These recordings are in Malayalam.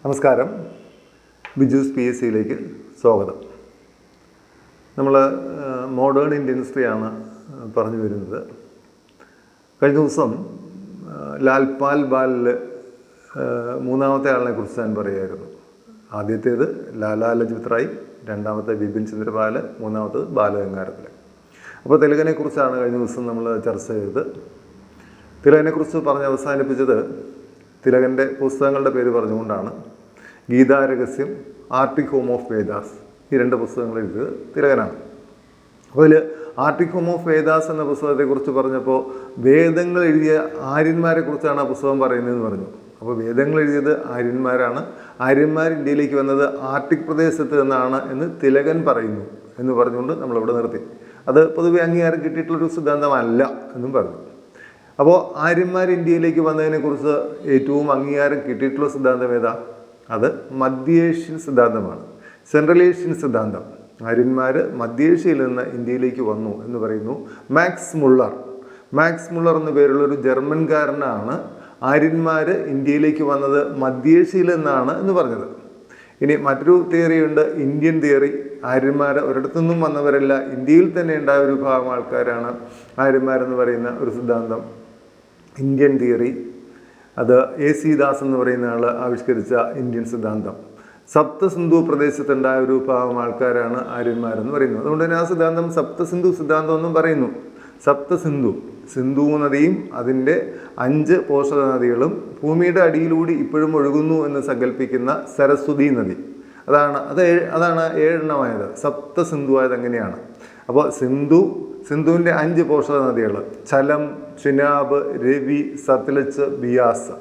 നമസ്കാരം. ബിജൂസ് PSCയിലേക്ക് സ്വാഗതം. നമ്മൾ മോഡേൺ ഇന്ത്യൻ ഹിസ്റ്ററിയാണ് പറഞ്ഞു വരുന്നത്. കഴിഞ്ഞ ദിവസം ലാൽപാൽ ബാലിൽ മൂന്നാമത്തെ ആളിനെ കുറിച്ച് ഞാൻ പറയുമായിരുന്നു. ആദ്യത്തേത് ലാലാ ലജ്പത് റായ്, രണ്ടാമത്തെ ബിപിൻ ചന്ദ്ര പാൽ, മൂന്നാമത്തത് ബാലഗംഗാധര. അപ്പോൾ തിലകനെ കുറിച്ചാണ് കഴിഞ്ഞ ദിവസം നമ്മൾ ചർച്ച ചെയ്തത്. തിലകനെക്കുറിച്ച് പറഞ്ഞ് അവസാനിപ്പിച്ചത് തിലകൻ്റെ പുസ്തകങ്ങളുടെ പേര് പറഞ്ഞുകൊണ്ടാണ്. Gitarahasyam, Arctic home of Vedas, ഈ രണ്ട് പുസ്തകങ്ങൾ എഴുതിയത് തിലകനാണ്. അപ്പോൾ അതിൽ ആർട്ടിക് ഹോം ഓഫ് വേദാസ് എന്ന പുസ്തകത്തെക്കുറിച്ച് പറഞ്ഞപ്പോൾ വേദങ്ങൾ എഴുതിയ ആര്യന്മാരെ കുറിച്ചാണ് ആ പുസ്തകം പറയുന്നതെന്ന് പറഞ്ഞു. അപ്പോൾ വേദങ്ങൾ എഴുതിയത് ആര്യന്മാരാണ്. ആര്യന്മാർ ഇന്ത്യയിലേക്ക് വന്നത് ആർട്ടിക് പ്രദേശത്ത് നിന്നാണ് എന്ന് തിലകൻ പറയുന്നു എന്ന് പറഞ്ഞുകൊണ്ട് നമ്മളവിടെ നിർത്തി. അത് പൊതുവെ അംഗീകാരം കിട്ടിയിട്ടുള്ളൊരു സിദ്ധാന്തമല്ല എന്നും പറഞ്ഞു. അപ്പോൾ ആര്യന്മാർ ഇന്ത്യയിലേക്ക് വന്നതിനെക്കുറിച്ച് ഏറ്റവും അംഗീകാരം കിട്ടിയിട്ടുള്ള സിദ്ധാന്തം ഏതാ? അത് മധ്യേഷ്യൻ സിദ്ധാന്തമാണ്, സെൻട്രൽ ഏഷ്യൻ സിദ്ധാന്തം. ആര്യന്മാർ മധ്യേഷ്യയിൽ നിന്ന് ഇന്ത്യയിലേക്ക് വന്നു എന്ന് പറയുന്നു. മാക്സ് മുള്ളർ എന്ന പേരുള്ളൊരു ജർമ്മൻകാരനാണ് ആര്യന്മാർ ഇന്ത്യയിലേക്ക് വന്നത് മധ്യേഷ്യയിൽ നിന്നാണ് എന്ന് പറഞ്ഞത്. ഇനി മറ്റൊരു തിയറിയുണ്ട്, ഇന്ത്യൻ തിയറി. ആര്യന്മാർ ഒരിടത്തു നിന്നും വന്നവരല്ല, ഇന്ത്യയിൽ തന്നെ ഉണ്ടായ ഒരു വിഭാഗം ആൾക്കാരാണ് ആര്യന്മാരെന്ന് പറയുന്ന ഒരു സിദ്ധാന്തം, ഇന്ത്യൻ തിയറി. അത് AC ദാസ് എന്ന് പറയുന്ന ആൾ ആവിഷ്കരിച്ച ഇന്ത്യൻ സിദ്ധാന്തം. സപ്തസിന്ധു പ്രദേശത്തുണ്ടായ ഒരു വിഭാഗം ആൾക്കാരാണ് ആര്യന്മാരെന്ന് പറയുന്നത്. അതുകൊണ്ട് തന്നെ ആ സിദ്ധാന്തം സപ്തസിന്ധു സിദ്ധാന്തം എന്നും പറയുന്നു. സിന്ധു നദിയും അതിൻ്റെ 5 പോഷക നദികളും ഭൂമിയുടെ അടിയിലൂടെ ഇപ്പോഴും ഒഴുകുന്നു എന്ന് സങ്കല്പിക്കുന്ന സരസ്വതി നദി, അതാണ് 7 സപ്തസിന്ധു ആയത് അങ്ങനെയാണ്. അപ്പോൾ സിന്ധുവിൻ്റെ 5 പോഷക നദികൾ ഝലം, ചിനാബ്, രവി, സത്ലജ്, ബിയാസ്,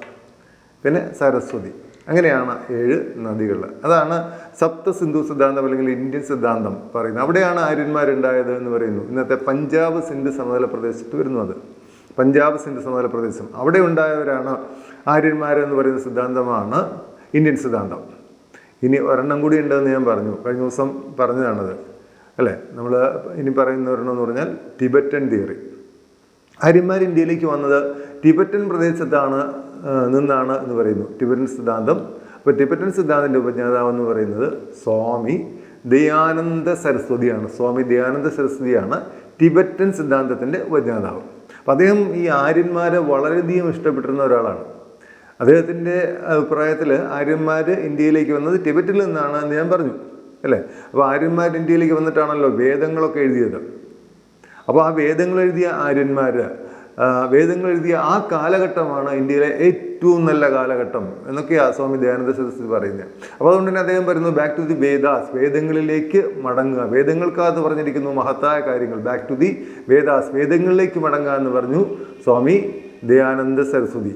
പിന്നെ സരസ്വതി, അങ്ങനെയാണ് 7 നദികൾ. അതാണ് സപ്തസിന്ധു സിദ്ധാന്തം അല്ലെങ്കിൽ ഇന്ത്യൻ സിദ്ധാന്തം പറയുന്നത്. അവിടെയാണ് ആര്യന്മാരുണ്ടായത് എന്ന് പറയുന്നു. ഇന്നത്തെ പഞ്ചാബ് സിന്ധ് സമതല പ്രദേശത്ത് വരുന്നത്. പഞ്ചാബ് സിന്ധ് സമതല പ്രദേശം അവിടെ ഉണ്ടായവരാണ് ആര്യന്മാരെന്ന് പറയുന്ന സിദ്ധാന്തമാണ് ഇന്ത്യൻ സിദ്ധാന്തം. ഇനി ഒരെണ്ണം കൂടി ഉണ്ടെന്ന് ഞാൻ പറഞ്ഞു, കഴിഞ്ഞ ദിവസം പറഞ്ഞതാണത് അല്ലേ. നമ്മൾ ഇനി പറയുന്ന ഒരെണ്ണം എന്ന് പറഞ്ഞാൽ ടിബറ്റൻ തിയറി. ആര്യന്മാർ ഇന്ത്യയിലേക്ക് വന്നത് ടിബറ്റൻ പ്രദേശത്താണ് നിന്നാണ് എന്ന് പറയുന്നു, ടിബറ്റൻ സിദ്ധാന്തം. അപ്പോൾ ടിബറ്റൻ സിദ്ധാന്തത്തിൻ്റെ ഉപജ്ഞാതാവ് എന്ന് പറയുന്നത് സ്വാമി ദയാനന്ദ സരസ്വതിയാണ് ടിബറ്റൻ സിദ്ധാന്തത്തിൻ്റെ ഉപജ്ഞാതാവ്. അപ്പം അദ്ദേഹം ഈ ആര്യന്മാരെ വളരെയധികം ഇഷ്ടപ്പെട്ടിരുന്ന ഒരാളാണ്. അദ്ദേഹത്തിൻ്റെ അഭിപ്രായത്തിൽ ആര്യന്മാർ ഇന്ത്യയിലേക്ക് വന്നത് ടിബറ്റിൽ നിന്നാണ് എന്ന് ഞാൻ പറഞ്ഞു അല്ലേ. അപ്പോൾ ആര്യന്മാർ ഇന്ത്യയിലേക്ക് വന്നിട്ടാണല്ലോ വേദങ്ങളൊക്കെ എഴുതിയത്. അപ്പോൾ ആ വേദങ്ങൾ എഴുതിയ ആര്യന്മാർ, വേദങ്ങൾ എഴുതിയ ആ കാലഘട്ടമാണ് ഇന്ത്യയിലെ ഏറ്റവും നല്ല കാലഘട്ടം എന്നൊക്കെയാണ് സ്വാമി ദയാനന്ദ സരസ്വതി പറയുന്നത്. അപ്പോൾ അതുകൊണ്ട് തന്നെ അദ്ദേഹം പറയുന്നു ബാക്ക് ടു ദി വേദാസ്, വേദങ്ങളിലേക്ക് മടങ്ങുക. വേദങ്ങൾക്കകത്ത് പറഞ്ഞിരിക്കുന്നു മഹത്തായ കാര്യങ്ങൾ, ബാക്ക് ടു ദി വേദാസ്, വേദങ്ങളിലേക്ക് മടങ്ങുക എന്ന് പറഞ്ഞു സ്വാമി ദയാനന്ദ സരസ്വതി.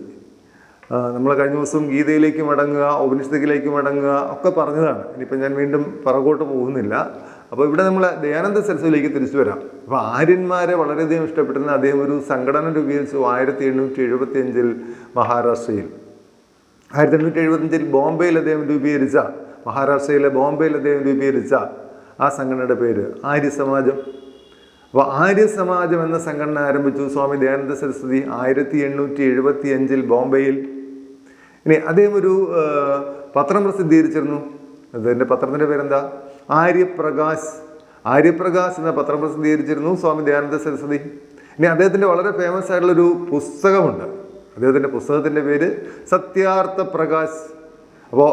നമ്മൾ കഴിഞ്ഞ ദിവസം ഗീതയിലേക്ക് മടങ്ങുക, ഉപനിഷത്തിലേക്ക് മടങ്ങുക ഒക്കെ പറഞ്ഞതാണ്. ഇനിയിപ്പോൾ ഞാൻ വീണ്ടും പുറകോട്ട് പോകുന്നില്ല. അപ്പോൾ ഇവിടെ നമ്മൾ ദയാനന്ദ സരസ്വതിയിലേക്ക് തിരിച്ചു വരാം. അപ്പോൾ ആര്യന്മാരെ വളരെയധികം ഇഷ്ടപ്പെട്ടിരുന്ന അദ്ദേഹം ഒരു സംഘടന രൂപീകരിച്ചു 1875 മഹാരാഷ്ട്രയിൽ. 1875 ബോംബെയിൽ അദ്ദേഹം രൂപീകരിച്ച, മഹാരാഷ്ട്രയിലെ ബോംബെയിൽ അദ്ദേഹം രൂപീകരിച്ച ആ സംഘടനയുടെ പേര് ആര്യസമാജം. അപ്പോൾ ആര്യസമാജം എന്ന സംഘടന ആരംഭിച്ചു സ്വാമി ദയാനന്ദ സരസ്വതി 1875 ബോംബെയിൽ. ഇനി അദ്ദേഹം ഒരു പത്രം പ്രസിദ്ധീകരിച്ചിരുന്നു. അതിൻ്റെ പത്രത്തിൻ്റെ പേരെന്താ? ആര്യപ്രകാശ് എന്ന പത്രം പ്രസിദ്ധീകരിച്ചിരുന്നു സ്വാമി ദയാനന്ദ സരസ്വതി. ഇനി അദ്ദേഹത്തിൻ്റെ വളരെ ഫേമസ് ആയിട്ടുള്ളൊരു പുസ്തകമുണ്ട്. അദ്ദേഹത്തിൻ്റെ പുസ്തകത്തിൻ്റെ പേര് സത്യാർത്ഥ പ്രകാശ്. അപ്പോൾ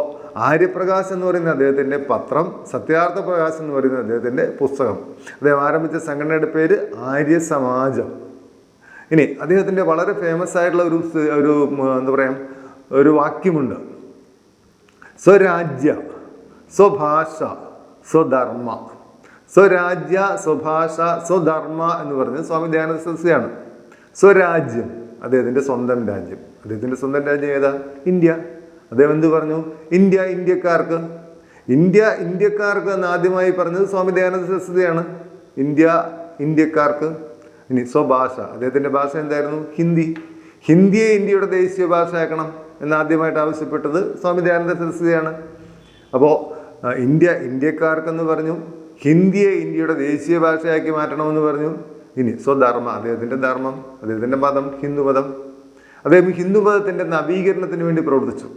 ആര്യപ്രകാശ് എന്ന് പറയുന്ന അദ്ദേഹത്തിൻ്റെ പത്രം, സത്യാർത്ഥ പ്രകാശ് എന്ന് പറയുന്ന അദ്ദേഹത്തിൻ്റെ പുസ്തകം. അദ്ദേഹം ആരംഭിച്ച സംഘടനയുടെ പേര് ആര്യസമാജം. ഇനി അദ്ദേഹത്തിൻ്റെ വളരെ ഫേമസ് ആയിട്ടുള്ള എന്താ പറയുക, ഒരു വാക്യമുണ്ട്, സ്വരാജ്യ സ്വഭാഷ സ്വധർമ്മ. സ്വരാജ്യ സ്വഭാഷ സ്വധർമ്മ എന്ന് പറഞ്ഞത് സ്വാമി ദയാനന്ദ സരസ്വതിയാണ്. സ്വരാജ്യം അദ്ദേഹത്തിൻ്റെ സ്വന്തം രാജ്യം. അദ്ദേഹത്തിൻ്റെ സ്വന്തം രാജ്യം ഏതാ? ഇന്ത്യ. അദ്ദേഹം എന്ത് പറഞ്ഞു? ഇന്ത്യക്കാർക്ക് എന്ന് ആദ്യമായി പറഞ്ഞത് സ്വാമി ദയാനന്ദ സരസ്വതിയാണ്. ഇന്ത്യക്കാർക്ക്. ഇനി സ്വഭാഷ, അദ്ദേഹത്തിൻ്റെ ഭാഷ എന്തായിരുന്നു? ഹിന്ദിയെ ഇന്ത്യയുടെ ദേശീയ ഭാഷയാക്കണം എന്നാദ്യമായിട്ട് ആവശ്യപ്പെട്ടത് സ്വാമി ദയാനന്ദ സരസ്വതിയാണ്. അപ്പോൾ ഇന്ത്യക്കാർക്കെന്ന് പറഞ്ഞു, ഹിന്ദിയെ ഇന്ത്യയുടെ ദേശീയ ഭാഷയാക്കി മാറ്റണമെന്ന് പറഞ്ഞു. ഇനി സ്വധർമ്മ, അദ്ദേഹത്തിൻ്റെ ധർമ്മം, അദ്ദേഹത്തിൻ്റെ മതം ഹിന്ദുമതം. അദ്ദേഹം ഹിന്ദുമതത്തിൻ്റെ നവീകരണത്തിന് വേണ്ടി പ്രവർത്തിച്ചു.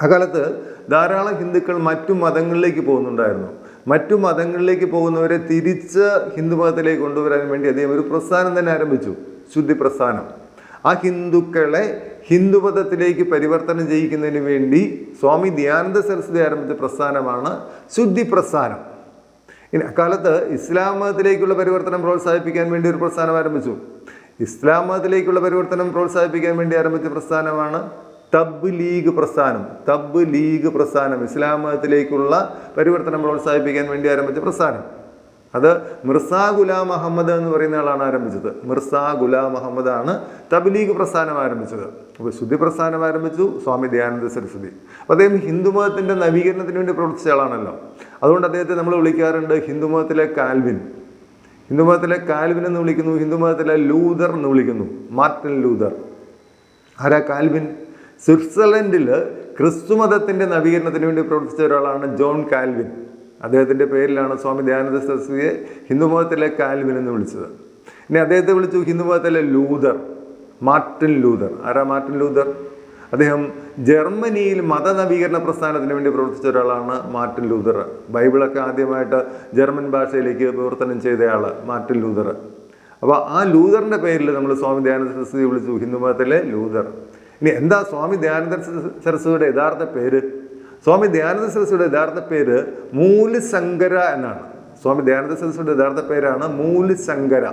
അക്കാലത്ത് ധാരാളം ഹിന്ദുക്കൾ മറ്റു മതങ്ങളിലേക്ക് പോകുന്നുണ്ടായിരുന്നു. മറ്റു മതങ്ങളിലേക്ക് പോകുന്നവരെ തിരിച്ച് ഹിന്ദുമതത്തിലേക്ക് കൊണ്ടുവരാൻ വേണ്ടി അദ്ദേഹം ഒരു പ്രസ്ഥാനം തന്നെ ആരംഭിച്ചു, ശുദ്ധി പ്രസ്ഥാനം. ആ ഹിന്ദുക്കളെ ഹിന്ദുമതത്തിലേക്ക് പരിവർത്തനം ചെയ്യിക്കുന്നതിന് വേണ്ടി സ്വാമി ദയാനന്ദ സരസ്വതി ആരംഭിച്ച പ്രസ്ഥാനമാണ് ശുദ്ധി പ്രസ്ഥാനം. ഇനി അക്കാലത്ത് ഇസ്ലാം മതത്തിലേക്കുള്ള പരിവർത്തനം പ്രോത്സാഹിപ്പിക്കാൻ വേണ്ടി ഒരു പ്രസ്ഥാനം ആരംഭിച്ചു. ഇസ്ലാം മതത്തിലേക്കുള്ള പരിവർത്തനം പ്രോത്സാഹിപ്പിക്കാൻ വേണ്ടി ആരംഭിച്ച പ്രസ്ഥാനമാണ് തബ്ലീഗ് പ്രസ്ഥാനം. തബ്ലീഗ് പ്രസ്ഥാനം ഇസ്ലാം മതത്തിലേക്കുള്ള പരിവർത്തനം പ്രോത്സാഹിപ്പിക്കാൻ വേണ്ടി ആരംഭിച്ച പ്രസ്ഥാനം. അത് മിർസാ ഗുലാം അഹമ്മദ് എന്ന് പറയുന്ന ആളാണ് ആരംഭിച്ചത്. മിർസാ ഗുലാം അഹമ്മദാണ് തബ്ലീഗ് പ്രസ്ഥാനം ആരംഭിച്ചത്. അപ്പോൾ ശുദ്ധി പ്രസ്ഥാനം ആരംഭിച്ചു സ്വാമി ദയാനന്ദ സരസ്വതി. അപ്പോൾ അദ്ദേഹം ഹിന്ദുമതത്തിൻ്റെ നവീകരണത്തിന് വേണ്ടി പ്രവർത്തിച്ച ആളാണല്ലോ. അതുകൊണ്ട് അദ്ദേഹത്തെ നമ്മൾ വിളിക്കാറുണ്ട് ഹിന്ദുമതത്തിലെ കാൽവിൻ. ഹിന്ദുമതത്തിലെ കാൽവിൻ എന്ന് വിളിക്കുന്നു, ഹിന്ദുമതത്തിലെ ലൂതർ എന്ന് വിളിക്കുന്നു, മാർട്ടിൻ ലൂതർ. ആരാ കാൽവിൻ? സ്വിറ്റ്സർലൻഡിൽ ക്രിസ്തുമതത്തിൻ്റെ നവീകരണത്തിന് വേണ്ടി പ്രവർത്തിച്ച ഒരാളാണ് ജോൺ കാൽവിൻ. അദ്ദേഹത്തിൻ്റെ പേരിലാണ് സ്വാമി ദയാനന്ദ സരസ്വതിയെ ഹിന്ദുമതത്തിലെ കാൽവിൻ എന്ന് വിളിച്ചത്. ഇനി അദ്ദേഹത്തെ വിളിച്ചു ഹിന്ദുമതത്തിലെ ലൂതർ, മാർട്ടിൻ ലൂതർ. ആരാ മാർട്ടിൻ ലൂതർ? അദ്ദേഹം ജർമ്മനിയിൽ മതനവീകരണ പ്രസ്ഥാനത്തിന് വേണ്ടി പ്രവർത്തിച്ച ഒരാളാണ് മാർട്ടിൻ ലൂതർ. ബൈബിളൊക്കെ ആദ്യമായിട്ട് ജർമ്മൻ ഭാഷയിലേക്ക് വിവർത്തനം ചെയ്തയാൾ മാർട്ടിൻ ലൂതർ. അപ്പോൾ ആ ലൂതറിൻ്റെ പേരിൽ നമ്മൾ സ്വാമി ദയാനന്ദ സരസ്വതി വിളിച്ചു ഹിന്ദുമതത്തിലെ ലൂതർ. ഇനി എന്താ സ്വാമി ദയാനന്ദ സരസ്വതിയുടെ യഥാർത്ഥ പേര്? സ്വാമി ദയാനന്ദ സരസ്വതിയുടെ യഥാർത്ഥ പേര് മൂലശങ്കര എന്നാണ്. സ്വാമി ദയാനന്ദ സരസ്വതിയുടെ യഥാർത്ഥ പേരാണ് മൂലശങ്കര.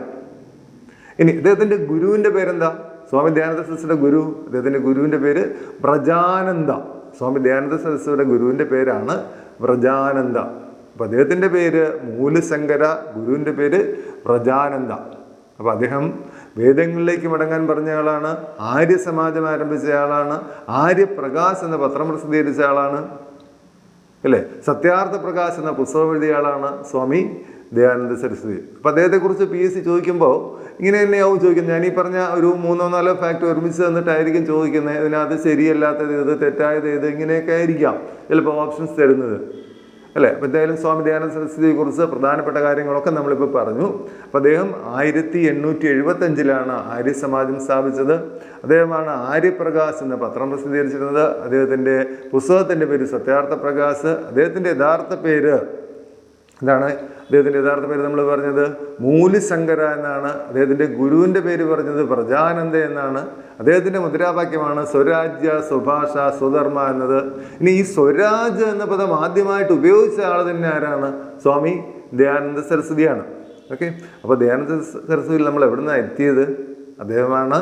ഇനി അദ്ദേഹത്തിൻ്റെ ഗുരുവിൻ്റെ പേരെന്താ? സ്വാമി ദയാനന്ദ സരസ്വതിയുടെ ഗുരു, അദ്ദേഹത്തിൻ്റെ ഗുരുവിൻ്റെ പേര് വ്രജാനന്ദ. സ്വാമി ദയാനന്ദ സരസ്വതിയുടെ ഗുരുവിൻ്റെ പേരാണ് വ്രജാനന്ദ. അപ്പോൾ അദ്ദേഹത്തിൻ്റെ പേര് മൂലശങ്കര, ഗുരുവിൻ്റെ പേര് വ്രജാനന്ദ. അപ്പോൾ അദ്ദേഹം വേദങ്ങളിലേക്ക് മടങ്ങാൻ പറഞ്ഞ ആളാണ്, ആര്യ സമാജം ആരംഭിച്ച ആളാണ്, ആര്യപ്രകാശ് എന്ന പത്രം പ്രസിദ്ധീകരിച്ച ആളാണ്, അല്ലേ? സത്യാർത്ഥ പ്രകാശ് എന്ന പുസ്തകം എഴുതിയ ആളാണ് സ്വാമി ദയാനന്ദ സരസ്വതി. അപ്പോൾ അദ്ദേഹത്തെക്കുറിച്ച് PSC ചോദിക്കുമ്പോൾ ഇങ്ങനെ തന്നെയാവും ചോദിക്കുന്നത്. ഞാനീ പറഞ്ഞ ഒരു 3-4 ഫാക്ട് ഒരുമിച്ച് തന്നിട്ടായിരിക്കും ചോദിക്കുന്നത്. ഇതിനകത്ത് ശരിയല്ലാത്തത് ഏത്, തെറ്റായത് ഏത്, ഇങ്ങനെയൊക്കെ ആയിരിക്കാം ചിലപ്പോൾ ഓപ്ഷൻസ് തരുന്നത്, അല്ലേ? അപ്പോൾ എന്തായാലും സ്വാമി ദയാനന്ദ സരസ്വതിയെക്കുറിച്ച് പ്രധാനപ്പെട്ട കാര്യങ്ങളൊക്കെ നമ്മളിപ്പോൾ പറഞ്ഞു. അപ്പോൾ അദ്ദേഹം 1875 ആര്യ സമാജം സ്ഥാപിച്ചത്. അദ്ദേഹമാണ് ആര്യപ്രകാശ് എന്ന പത്രം പ്രസിദ്ധീകരിച്ചിരുന്നത്. അദ്ദേഹത്തിൻ്റെ പുസ്തകത്തിൻ്റെ പേര് സത്യാർത്ഥ പ്രകാശ്. അദ്ദേഹത്തിൻ്റെ യഥാർത്ഥ പേര് എന്താണ്? അദ്ദേഹത്തിൻ്റെ യഥാർത്ഥ പേര് നമ്മൾ പറഞ്ഞത് മൂലശങ്കര എന്നാണ്. അദ്ദേഹത്തിൻ്റെ ഗുരുവിൻ്റെ പേര് പറഞ്ഞത് വ്രജാനന്ദ എന്നാണ്. അദ്ദേഹത്തിൻ്റെ മുദ്രാവാക്യമാണ് സ്വരാജ്യ സ്വഭാഷ സ്വധർമ്മ എന്നത്. ഇനി ഈ സ്വരാജ് എന്ന പദം ആദ്യമായിട്ട് ഉപയോഗിച്ച ആൾ തന്നെ ആരാണ്? സ്വാമി ദയാനന്ദ സരസ്വതിയാണ്. ഓക്കെ, അപ്പോൾ ദയാനന്ദ സരസ്വതിയിൽ നമ്മൾ എവിടെ നിന്നാണ് എത്തിയത്? അദ്ദേഹമാണ്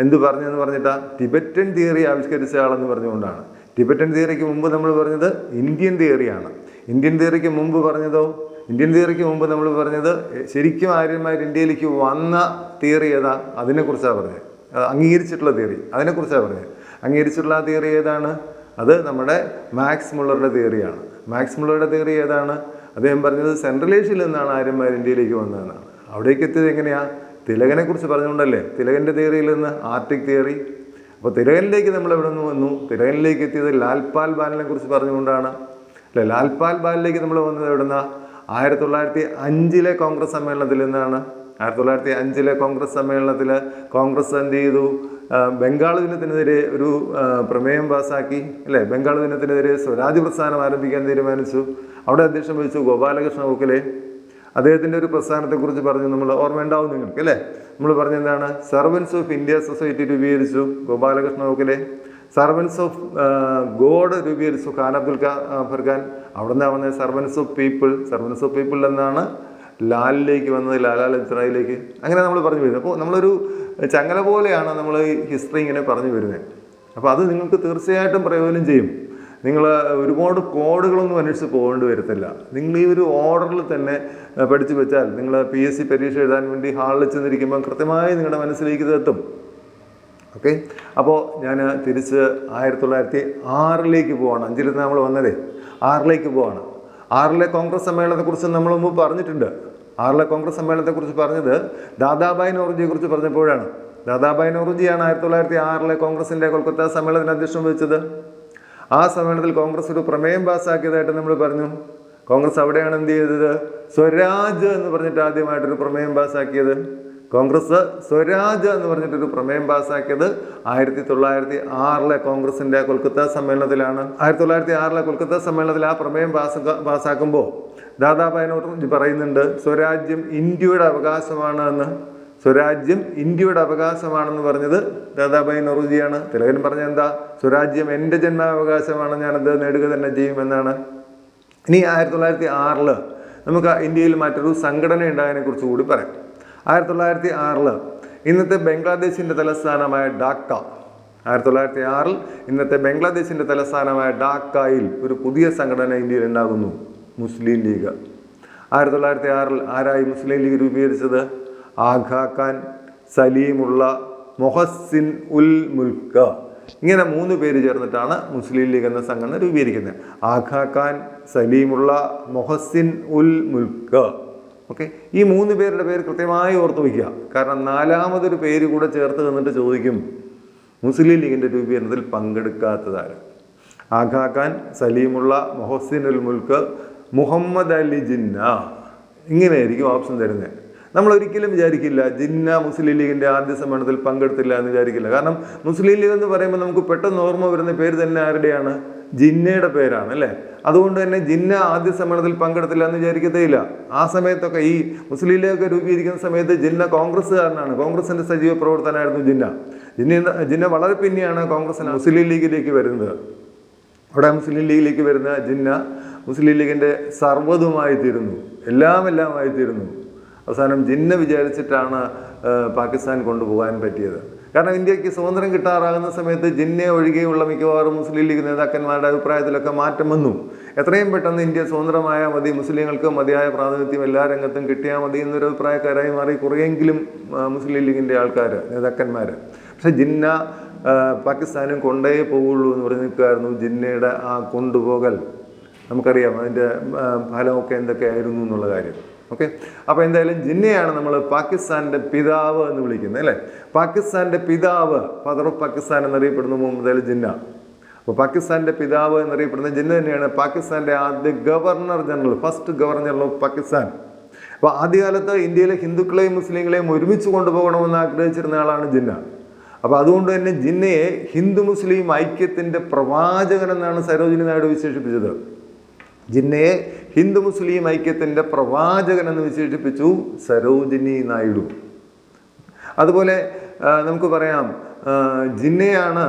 എന്ത് പറഞ്ഞതെന്ന് പറഞ്ഞിട്ടാ ടിബറ്റൻ തിയറി ആവിഷ്കരിച്ച ആളെന്ന് പറഞ്ഞുകൊണ്ടാണ്. ടിബറ്റൻ തിയറിക്ക് മുമ്പ് നമ്മൾ പറഞ്ഞത് ഇന്ത്യൻ തിയറിയാണ്. ഇന്ത്യൻ തിയറിക്ക് മുമ്പ് പറഞ്ഞതോ? ഇന്ത്യൻ തിയറിക്ക് മുമ്പ് നമ്മൾ പറഞ്ഞത് ശരിക്കും ആര്യന്മാർ ഇന്ത്യയിലേക്ക് വന്ന തിയറി ഏതാ? അതിനെക്കുറിച്ചാണ് പറഞ്ഞത്. അംഗീകരിച്ചിട്ടുള്ള തിയറി അതിനെക്കുറിച്ചാണ് പറഞ്ഞത്. അംഗീകരിച്ചിട്ടുള്ള ആ തിയറി ഏതാണ്? അത് നമ്മുടെ മാക്സ് മുള്ളറുടെ തിയറിയാണ്. മാക്സ് മുള്ളറുടെ തിയറി ഏതാണ്? അദ്ദേഹം പറഞ്ഞത് സെൻട്രൽ ഏഷ്യയിൽ നിന്നാണ് ആര്യന്മാർ ഇന്ത്യയിലേക്ക് വന്നതെന്നാണ്. അവിടേക്ക് എത്തിയത് എങ്ങനെയാണ്? തിലകനെ കുറിച്ച് പറഞ്ഞുകൊണ്ടല്ലേ? തിലകൻ്റെ തിയറിയിൽ നിന്ന് ആർട്ടിക് തിയറി. അപ്പോൾ തിലകനിലേക്ക് നമ്മൾ എവിടെ നിന്ന് വന്നു? തിലകനിലേക്ക് എത്തിയത് ലാൽപാൽ ബാലിനെ കുറിച്ച് പറഞ്ഞുകൊണ്ടാണ്, അല്ലേ? ലാൽപാൽ ബാലിലേക്ക് നമ്മൾ വന്നത് എവിടുന്ന? 1905 കോൺഗ്രസ് സമ്മേളനത്തിൽ നിന്നാണ്. 1905 കോൺഗ്രസ് സമ്മേളനത്തിൽ കോൺഗ്രസ് എന്ത് ചെയ്തു? ബംഗാൾ ദിനത്തിനെതിരെ ഒരു പ്രമേയം പാസ്സാക്കി, അല്ലേ? ബംഗാൾ ദിനത്തിനെതിരെ സ്വരാജ് പ്രസ്ഥാനം ആരംഭിക്കാൻ തീരുമാനിച്ചു. അവിടെ അധ്യക്ഷം വഹിച്ചു ഗോപാലകൃഷ്ണ ഗോഖലെ. അദ്ദേഹത്തിൻ്റെ ഒരു പ്രസ്ഥാനത്തെക്കുറിച്ച് പറഞ്ഞു, നമ്മൾ ഓർമ്മയുണ്ടാവും നിങ്ങൾക്ക്, അല്ലേ? നമ്മൾ പറഞ്ഞെന്താണ്? സർവൻസ് ഓഫ് ഇന്ത്യ സൊസൈറ്റി രൂപീകരിച്ചു Gopalakrishna Gokhale. Servants of God രൂപീകരിച്ചു ഖാൻ അബ്ദുൽ ഖാൻ. അവിടെ നിന്നാണ് വന്നത് servants of people. Servants of people എന്നാണ് ലാലിലേക്ക് വന്നത്, ലാലാ ലജ്റായിലേക്ക്. അങ്ങനെ നമ്മൾ പറഞ്ഞു വരുന്നത്. അപ്പോൾ നമ്മളൊരു ചങ്ങല പോലെയാണ് നമ്മൾ ഹിസ്റ്ററി ഇങ്ങനെ പറഞ്ഞു വരുന്നത്. അപ്പോൾ അത് നിങ്ങൾക്ക് തീർച്ചയായിട്ടും പ്രയോജനം ചെയ്യും. നിങ്ങൾ ഒരുപാട് കോഡുകളൊന്നും അന്വേഷിച്ച് പോകേണ്ടി വരത്തില്ല. നിങ്ങൾ ഈ ഒരു ഓർഡറിൽ തന്നെ പഠിച്ചു വെച്ചാൽ നിങ്ങൾ PSC പരീക്ഷ എഴുതാൻ വേണ്ടി ഹാളിൽ ചെന്നിരിക്കുമ്പോൾ കൃത്യമായി നിങ്ങളുടെ മനസ്സിലേക്ക് ഇത് എത്തും. ഓക്കെ, അപ്പോൾ ഞാൻ തിരിച്ച് 1906 പോവാണ്. 5 നമ്മൾ വന്നതേ 6 പോവാണ്. 6 കോൺഗ്രസ് സമ്മേളനത്തെക്കുറിച്ച് നമ്മൾ മുമ്പ് പറഞ്ഞിട്ടുണ്ട്. 6 കോൺഗ്രസ് സമ്മേളനത്തെക്കുറിച്ച് പറഞ്ഞത് ദാദാഭായ് നൗറോജിയെക്കുറിച്ച് പറഞ്ഞപ്പോഴാണ്. ദാദാഭായ് നൗറോജിയാണ് 1906 കോൺഗ്രസിൻ്റെ കൊൽക്കത്ത സമ്മേളനത്തിന് അധ്യക്ഷം വഹിച്ചത്. ആ സമ്മേളനത്തിൽ കോൺഗ്രസ് ഒരു പ്രമേയം പാസ്സാക്കിയതായിട്ട് നമ്മൾ പറഞ്ഞു. കോൺഗ്രസ് അവിടെയാണ് എന്ത് ചെയ്തത്? സ്വരാജ് എന്ന് പറഞ്ഞിട്ട് ആദ്യമായിട്ടൊരു പ്രമേയം പാസ്സാക്കിയത്. കോൺഗ്രസ് സ്വരാജ് എന്ന് പറഞ്ഞിട്ടൊരു പ്രമേയം പാസ്സാക്കിയത് 1906 കോൺഗ്രസിൻ്റെ കൊൽക്കത്ത സമ്മേളനത്തിലാണ്. 1906 കൊൽക്കത്ത സമ്മേളനത്തിൽ ആ പ്രമേയം പാസ്സാക്കുമ്പോൾ ദാദാഭായ് നൗറോജി പറയുന്നുണ്ട് സ്വരാജ്യം ഇന്ത്യയുടെ അവകാശമാണ് എന്ന്. സ്വരാജ്യം ഇന്ത്യയുടെ അവകാശമാണെന്ന് പറഞ്ഞത് ദാദാഭായ് നൗറോജിയാണ്. തിലകൻ പറഞ്ഞത് എന്താ? സ്വരാജ്യം എൻ്റെ ജന്മാവകാശമാണ്, ഞാനത് നേടുക തന്നെ ചെയ്യുമെന്നാണ്. ഇനി 1906 നമുക്ക് ഇന്ത്യയിൽ മറ്റൊരു സംഘടന ഉണ്ടായതിനെക്കുറിച്ച് കൂടി പറയാം. 1906 ഇന്നത്തെ ബംഗ്ലാദേശിൻ്റെ തലസ്ഥാനമായ ഢാക്ക, 1906 ഇന്നത്തെ ബംഗ്ലാദേശിൻ്റെ തലസ്ഥാനമായ ഢാക്കയിൽ ഒരു പുതിയ സംഘടന ഇന്ത്യയിൽ ഉണ്ടാകുന്നു, മുസ്ലിം ലീഗ്. 1906 ആരായി മുസ്ലിം ലീഗ് രൂപീകരിച്ചത്? ആഘാ ഖാൻ, സലീമുള്ള, മൊഹസിൻ ഉൽ മുൽക്ക്, ഇങ്ങനെ 3 പേര് ചേർന്നിട്ടാണ് മുസ്ലിം ലീഗ് എന്ന സംഘടന രൂപീകരിക്കുന്നത്. ആഘാ ഖാൻ, സലീമുള്ള, മൊഹസിൻ ഉൽ മുൽക്ക്. ഓക്കെ, ഈ 3 പേരുടെ പേര് കൃത്യമായി ഓർത്തു വയ്ക്കുക. കാരണം 4മതൊരു പേര് കൂടെ ചേർത്ത് തന്നിട്ട് ചോദിക്കും മുസ്ലിം ലീഗിൻ്റെ രൂപീകരണത്തിൽ പങ്കെടുക്കാത്തതാണ്. ആഘാ ഖാൻ, സലീമുള്ള, മൊഹസിൻ ഉൽ മുൽക്ക്, മുഹമ്മദ് അലി ജിന്ന, ഇങ്ങനെയായിരിക്കും ഓപ്ഷൻ തരുന്നത്. നമ്മൾ ഒരിക്കലും വിചാരിക്കില്ല ജിന്ന മുസ്ലിം ലീഗിൻ്റെ ആദ്യ സമ്മേളനത്തിൽ പങ്കെടുത്തില്ല എന്ന് വിചാരിക്കില്ല. കാരണം മുസ്ലിം ലീഗ് എന്ന് പറയുമ്പോൾ നമുക്ക് പെട്ടെന്ന് ഓർമ്മ വരുന്ന പേര് തന്നെ ആരുടെയാണ്? ജിന്നയുടെ പേരാണ് അല്ലേ. അതുകൊണ്ട് തന്നെ ജിന്ന ആദ്യ സമ്മേളനത്തിൽ പങ്കെടുത്തില്ല എന്ന് വിചാരിക്കത്തേയില്ല. ആ സമയത്തൊക്കെ ഈ മുസ്ലിം ലീഗ് രൂപീകരിക്കുന്ന സമയത്ത് ജിന്ന കോൺഗ്രസ്സുകാരനാണ്, കോൺഗ്രസിൻ്റെ സജീവ പ്രവർത്തനമായിരുന്നു ജിന്ന വളരെ പിന്നെയാണ് കോൺഗ്രസിന് മുസ്ലിം ലീഗിലേക്ക് വരുന്നത്. അവിടെ മുസ്ലിം ലീഗിലേക്ക് വരുന്ന ജിന്ന മുസ്ലിം ലീഗിൻ്റെ സർവ്വതുമായി തീരുന്നു, എല്ലാമായി തീരുന്നു. അവസാനം ജിന്ന വിചാരിച്ചിട്ടാണ് പാകിസ്ഥാൻ കൊണ്ടുപോകാൻ പറ്റിയത്. കാരണം ഇന്ത്യക്ക് സ്വാതന്ത്ര്യം കിട്ടാറാകുന്ന സമയത്ത് ജിന്നെ ഒഴികെയുള്ള മിക്കവാറും മുസ്ലിം ലീഗ് നേതാക്കന്മാരുടെ അഭിപ്രായത്തിലൊക്കെ മാറ്റം വന്നു. എത്രയും പെട്ടെന്ന് ഇന്ത്യ സ്വതന്ത്രമായാൽ മതി, മുസ്ലിങ്ങൾക്ക് മതിയായ പ്രാതിനിധ്യം എല്ലാ രംഗത്തും കിട്ടിയാൽ മതി എന്നൊരു അഭിപ്രായക്കാരായി മാറി കുറേയെങ്കിലും മുസ്ലിം ലീഗിൻ്റെ ആൾക്കാർ, നേതാക്കന്മാർ. പക്ഷെ ജിന്ന പാകിസ്ഥാനും കൊണ്ടേ പോവുള്ളൂ എന്ന് പറഞ്ഞ് നിൽക്കുമായിരുന്നു. ജിന്നയുടെ ആ കൊണ്ടുപോകൽ നമുക്കറിയാം, അതിൻ്റെ ഫലമൊക്കെ എന്തൊക്കെയായിരുന്നു എന്നുള്ള കാര്യം. ഓക്കെ, അപ്പോൾ എന്തായാലും ജിന്നയാണ് നമ്മൾ പാകിസ്ഥാൻ്റെ പിതാവ് എന്ന് വിളിക്കുന്നത് അല്ലേ. പാകിസ്ഥാൻ്റെ പിതാവ്, ഫാദർ ഓഫ് പാകിസ്ഥാൻ എന്നറിയപ്പെടുന്ന മുഹമ്മദ് അലി ജിന്ന. അപ്പോൾ പാകിസ്ഥാൻ്റെ പിതാവ് എന്നറിയപ്പെടുന്ന ജിന്ന തന്നെയാണ് പാകിസ്ഥാൻ്റെ ആദ്യ governor general, first governor general of Pakistan. അപ്പോൾ ആദ്യകാലത്ത് ഇന്ത്യയിലെ ഹിന്ദുക്കളെയും മുസ്ലിങ്ങളെയും ഒരുമിച്ച് കൊണ്ടുപോകണമെന്ന് ആഗ്രഹിച്ചിരുന്ന ആളാണ് ജിന്ന. അപ്പോൾ അതുകൊണ്ട് തന്നെ ജിന്നയെ ഹിന്ദു മുസ്ലിം ഐക്യത്തിൻ്റെ പ്രവാചകൻ എന്നാണ് സരോജിനി നായിഡു വിശേഷിപ്പിച്ചത്. ജിന്നയെ ഹിന്ദു മുസ്ലിം ഐക്യത്തിൻ്റെ പ്രവാചകൻ എന്ന് വിശേഷിപ്പിച്ചു സരോജിനി നായിഡു. അതുപോലെ നമുക്ക് പറയാം ജിന്നയാണ്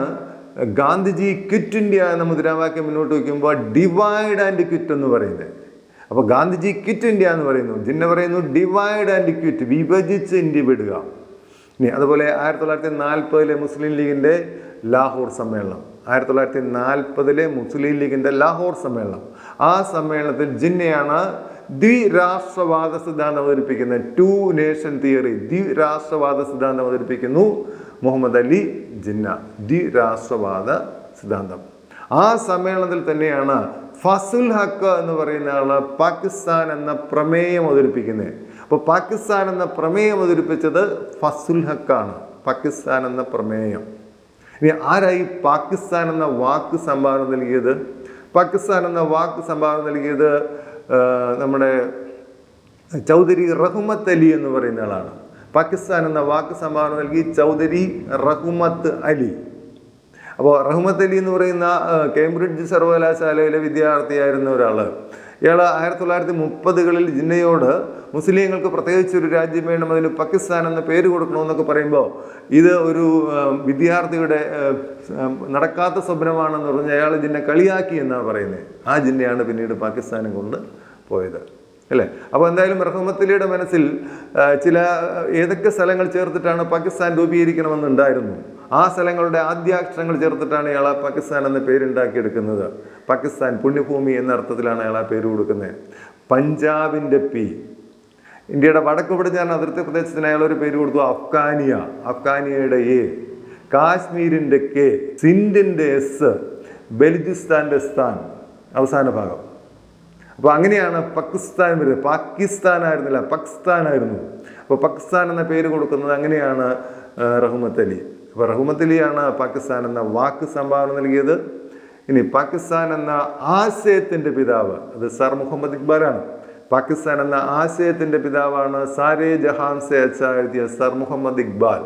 ഗാന്ധിജി ക്വിറ്റ് ഇന്ത്യ എന്ന മുദ്രാവാക്യം മുന്നോട്ട് വയ്ക്കുമ്പോൾ ഡിവൈഡ് ആൻഡ് ക്വിറ്റ് എന്ന് പറയുന്നത്. അപ്പോൾ ഗാന്ധിജി ക്വിറ്റ് ഇന്ത്യ എന്ന് പറയുന്നു, ജിന്ന പറയുന്നു ഡിവൈഡ് ആൻഡ് ക്വിറ്റ്, വിഭജിച്ച് ഇന്ത്യ വിടുക. ഇനി അതുപോലെ 1940 മുസ്ലിം ലീഗിൻ്റെ ലാഹോർ സമ്മേളനം, 1940 മുസ്ലിം ലീഗിൻ്റെ ലാഹോർ സമ്മേളനം. ആ സമ്മേളനത്തിൽ ജിന്നയാണ് ദ്വിരാഷ്ട്രവാദ സിദ്ധാന്തം അവതരിപ്പിക്കുന്നത്. 2 നേഷൻ തിയറി, ദ്വിരാഷ്ട്രവാദ സിദ്ധാന്തം അവതരിപ്പിക്കുന്നു മുഹമ്മദ് അലി ജിന്ന, ദ്വിരാഷ്ട്രവാദ സിദ്ധാന്തം. ആ സമ്മേളനത്തിൽ തന്നെയാണ് ഫസുൽ ഹക്ക് എന്ന് പറയുന്ന ആള് പാകിസ്ഥാൻ എന്ന പ്രമേയം അവതരിപ്പിക്കുന്നത്. അപ്പോൾ പാകിസ്ഥാൻ എന്ന പ്രമേയം അവതരിപ്പിച്ചത് ഫസുൽ ഹക്കാണ്, പാകിസ്ഥാൻ എന്ന പ്രമേയം. ഇനി ആരായി പാകിസ്ഥാൻ എന്ന വാക്ക് സംഭാവന നൽകിയത്? പാകിസ്ഥാൻ എന്ന വാക്ക് സംഭാവന നൽകിയത് നമ്മുടെ ചൗധരി റഹ്മത്ത് അലി എന്ന് പറയുന്ന ആളാണ്. പാകിസ്ഥാൻ എന്ന വാക്ക് സംഭാവന നൽകി ചൗധരി റഹ്മത്ത് അലി. അപ്പോൾ റഹ്മത്ത് അലി എന്ന് പറയുന്ന കേംബ്രിഡ്ജ് സർവകലാശാലയിലെ വിദ്യാർത്ഥിയായിരുന്ന ഒരാൾ. ഇയാൾ 1930കളിൽ ജിന്നയോട് മുസ്ലിങ്ങൾക്ക് പ്രത്യേകിച്ചൊരു രാജ്യം വേണം, അതിന് പാകിസ്ഥാൻ എന്ന പേര് കൊടുക്കണമെന്നൊക്കെ പറയുമ്പോൾ ഇത് ഒരു വിദ്യാർത്ഥിയുടെ നടക്കാത്ത സ്വപ്നമാണെന്ന് പറഞ്ഞ് അയാൾ ജിന്നെ കളിയാക്കി എന്നാണ് പറയുന്നത്. ആ ജിന്നയാണ് പിന്നീട് പാകിസ്ഥാനെ കൊണ്ട് പോയത് അല്ലേ. അപ്പോൾ എന്തായാലും റഹ്മത്ത് അലിയുടെ മനസ്സിൽ ചില ഏതൊക്കെ സ്ഥലങ്ങൾ ചേർത്തിട്ടാണ് പാകിസ്ഥാൻ രൂപീകരിക്കണമെന്നുണ്ടായിരുന്നു. ആ സ്ഥലങ്ങളുടെ ആദ്യാക്ഷരങ്ങൾ ചേർത്തിട്ടാണ് അയാൾ പാകിസ്ഥാൻ എന്ന പേരുണ്ടാക്കിയെടുക്കുന്നത്. പാകിസ്ഥാൻ പുണ്യഭൂമി എന്ന അർത്ഥത്തിലാണ് അയാൾ ആ പേര് കൊടുക്കുന്നത്. പഞ്ചാബിൻ്റെ പി, ഇന്ത്യയുടെ വടക്ക് പടിഞ്ഞാറൻ അതിർത്തി പ്രദേശത്തിന് അയാളൊരു പേര് കൊടുത്തു അഫ്ഗാനിയ, അഫ്ഗാനിയയുടെ എ, കാശ്മീരിൻ്റെ കെ, സിന്ധിൻ്റെ എസ്, ബലൂചിസ്ഥാൻ്റെ സ്ഥാൻ, അവസാന ഭാഗം. അപ്പോൾ അങ്ങനെയാണ് പാകിസ്ഥാൻ വരുന്നത്. പാകിസ്ഥാനായിരുന്നില്ല, പാകിസ്ഥാനായിരുന്നു. അപ്പോൾ പാകിസ്ഥാൻ എന്ന പേര് കൊടുക്കുന്നത് അങ്ങനെയാണ് റഹ്മത്ത് അലി. അപ്പോൾ റഹ്മത്ത് അലിയാണ് പാകിസ്ഥാൻ എന്ന വാക്ക് സംഭാവന നൽകിയത്. ഇനി പാകിസ്ഥാൻ എന്ന ആശയത്തിൻ്റെ പിതാവ് അത് സർ മുഹമ്മദ് ഇക്ബാലാണ്. പാകിസ്ഥാൻ എന്ന ആശയത്തിൻ്റെ പിതാവാണ് സാരേ ജഹാൻ സെ അച്ഛാ എഴുതിയ സർ മുഹമ്മദ് ഇക്ബാൽ.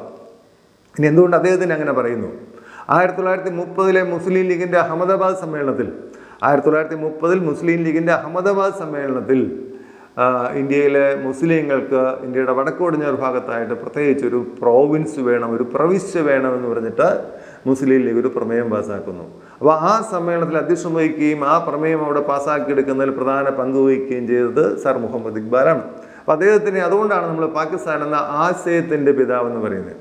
ഇനി എന്തുകൊണ്ട് അദ്ദേഹത്തിന് അങ്ങനെ പറയുന്നു? 1930 മുസ്ലിം ലീഗിൻ്റെ അഹമ്മദാബാദ് സമ്മേളനത്തിൽ 1930 മുസ്ലിം ലീഗിൻ്റെ അഹമ്മദാബാദ് സമ്മേളനത്തിൽ ഇന്ത്യയിലെ മുസ്ലിങ്ങൾക്ക് ഇന്ത്യയുടെ വടക്കുപടിഞ്ഞാറ് ഭാഗത്തായിട്ട് പ്രത്യേകിച്ചൊരു പ്രോവിൻസ് വേണം, ഒരു പ്രവിശ്യ വേണമെന്ന് പറഞ്ഞിട്ട് മുസ്ലിം ലീഗ് ഒരു പ്രമേയം പാസ്സാക്കുന്നു. അപ്പോൾ ആ സമ്മേളനത്തിൽ അധ്യക്ഷം വഹിക്കുകയും ആ പ്രമേയം അവിടെ പാസ്സാക്കിയെടുക്കുന്നതിൽ പ്രധാന പങ്ക് വഹിക്കുകയും ചെയ്തത് സർ മുഹമ്മദ് ഇക്ബാലാണ്. അപ്പോൾ അദ്ദേഹത്തിന് അതുകൊണ്ടാണ് നമ്മൾ പാകിസ്ഥാൻ എന്ന ആശയത്തിൻ്റെ പിതാവെന്ന് പറയുന്നത്.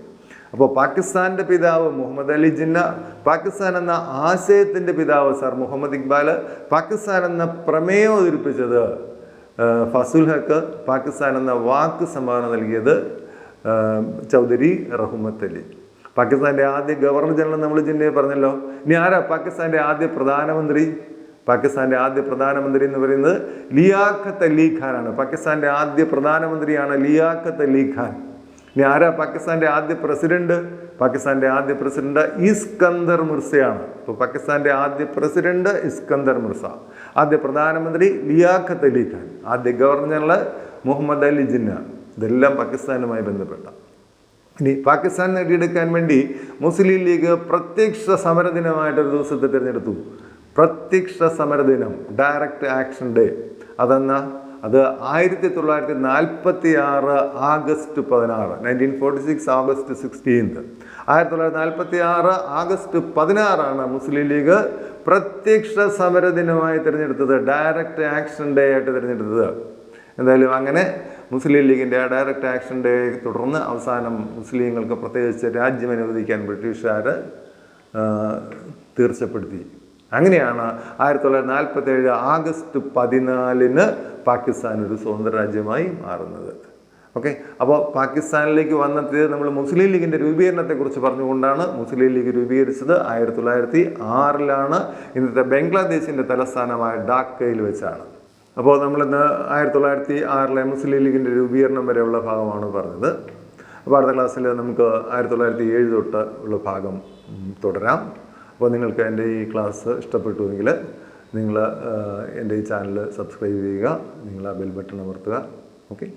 അപ്പോൾ പാകിസ്ഥാൻ്റെ പിതാവ് മുഹമ്മദ് അലി ജിന്ന, പാകിസ്ഥാൻ എന്ന ആശയത്തിൻ്റെ പിതാവ് സർ മുഹമ്മദ് ഇക്ബാൽ, പാകിസ്ഥാൻ എന്ന പ്രമേയം അവതരിപ്പിച്ചത് ഫസുൽ ഹക്ക്, പാകിസ്ഥാൻ എന്ന വാക്ക് സംഭാവന നൽകിയത് ചൗധരി റഹ്മത്ത് അലി. പാകിസ്ഥാൻ്റെ ആദ്യ ഗവർണർ ജനറൽ നമ്മൾ ജിന്നയെ പറഞ്ഞല്ലോ. ഇനി ആരാ പാകിസ്ഥാൻ്റെ ആദ്യ പ്രധാനമന്ത്രി? പാകിസ്ഥാൻ്റെ ആദ്യ പ്രധാനമന്ത്രി എന്ന് പറയുന്നത് ലിയാഖത്ത് അലി ഖാനാണ്. പാകിസ്ഥാൻ്റെ ആദ്യ പ്രധാനമന്ത്രിയാണ് ലിയാഖത്ത് അലി ഖാൻ. ഇനി ആരാ പാകിസ്ഥാൻ്റെ ആദ്യ പ്രസിഡന്റ്? പാകിസ്ഥാൻ്റെ ആദ്യ പ്രസിഡന്റ് ഇസ്കന്ദർ മിർസയാണ്. അപ്പോൾ പാകിസ്ഥാൻ്റെ ആദ്യ പ്രസിഡന്റ് ഇസ്കന്ദർ മിർസ, ആദ്യ പ്രധാനമന്ത്രി ലിയാഖത്ത് അലി ഖാൻ, ആദ്യ ഗവർണർ ജനറൽ മുഹമ്മദ് അലി ജിന്ന. ഇതെല്ലാം പാകിസ്ഥാനുമായി ബന്ധപ്പെട്ട. ഇനി പാകിസ്ഥാൻ നേടിയെടുക്കാൻ വേണ്ടി മുസ്ലിം ലീഗ് പ്രത്യക്ഷ സമരദിനമായിട്ടൊരു ദിവസത്തെ തിരഞ്ഞെടുത്തു. പ്രത്യക്ഷ സമരദിനം, ഡയറക്റ്റ് ആക്ഷൻ ഡേ. അത് 1946 ആഗസ്റ്റ് 16, 1946 ആഗസ്റ്റ് 16. 1946 ആഗസ്റ്റ് 16 മുസ്ലിം ലീഗ് പ്രത്യക്ഷ സമരദിനമായി തിരഞ്ഞെടുത്തത്, ഡയറക്റ്റ് ആക്ഷൻ ഡേ ആയിട്ട് തിരഞ്ഞെടുത്തത്. എന്തായാലും അങ്ങനെ മുസ്ലിം ലീഗിൻ്റെ ഡയറക്റ്റ് ആക്ഷൻ ഡേ തുടർന്ന് അവസാനം മുസ്ലിങ്ങൾക്ക് പ്രത്യേകിച്ച് രാജ്യം അനുവദിക്കാൻ ബ്രിട്ടീഷുകാർ തീർച്ചപ്പെടുത്തി. അങ്ങനെയാണ് 1947 ആഗസ്റ്റ് 14 പാകിസ്ഥാൻ ഒരു സ്വതന്ത്ര രാജ്യമായി മാറുന്നത്. ഓക്കെ, അപ്പോൾ പാകിസ്ഥാനിലേക്ക് വന്നെത്തിയത് നമ്മൾ മുസ്ലിം ലീഗിൻ്റെ രൂപീകരണത്തെക്കുറിച്ച് പറഞ്ഞുകൊണ്ടാണ്. മുസ്ലിം ലീഗ് രൂപീകരിച്ചത് 1906 ഇന്നത്തെ ബംഗ്ലാദേശിൻ്റെ തലസ്ഥാനമായ ഢാക്കയിൽ വെച്ചാണ്. അപ്പോൾ നമ്മളിന്ന് 1906 മുസ്ലിം ലീഗിൻ്റെ രൂപീകരണം വരെയുള്ള ഭാഗമാണ് പറഞ്ഞത്. അപ്പോൾ അടുത്ത ക്ലാസ്സിൽ നമുക്ക് 1907 തൊട്ട് ഉള്ള ഭാഗം തുടരാം. അപ്പോൾ നിങ്ങൾക്ക് എൻ്റെ ഈ ക്ലാസ് ഇഷ്ടപ്പെട്ടുവെങ്കിൽ നിങ്ങൾ എൻ്റെ ഈ ചാനൽ സബ്സ്ക്രൈബ് ചെയ്യുക, നിങ്ങൾ ആ ബെൽ ബട്ടൺ അമർത്തുക. ഓക്കെ.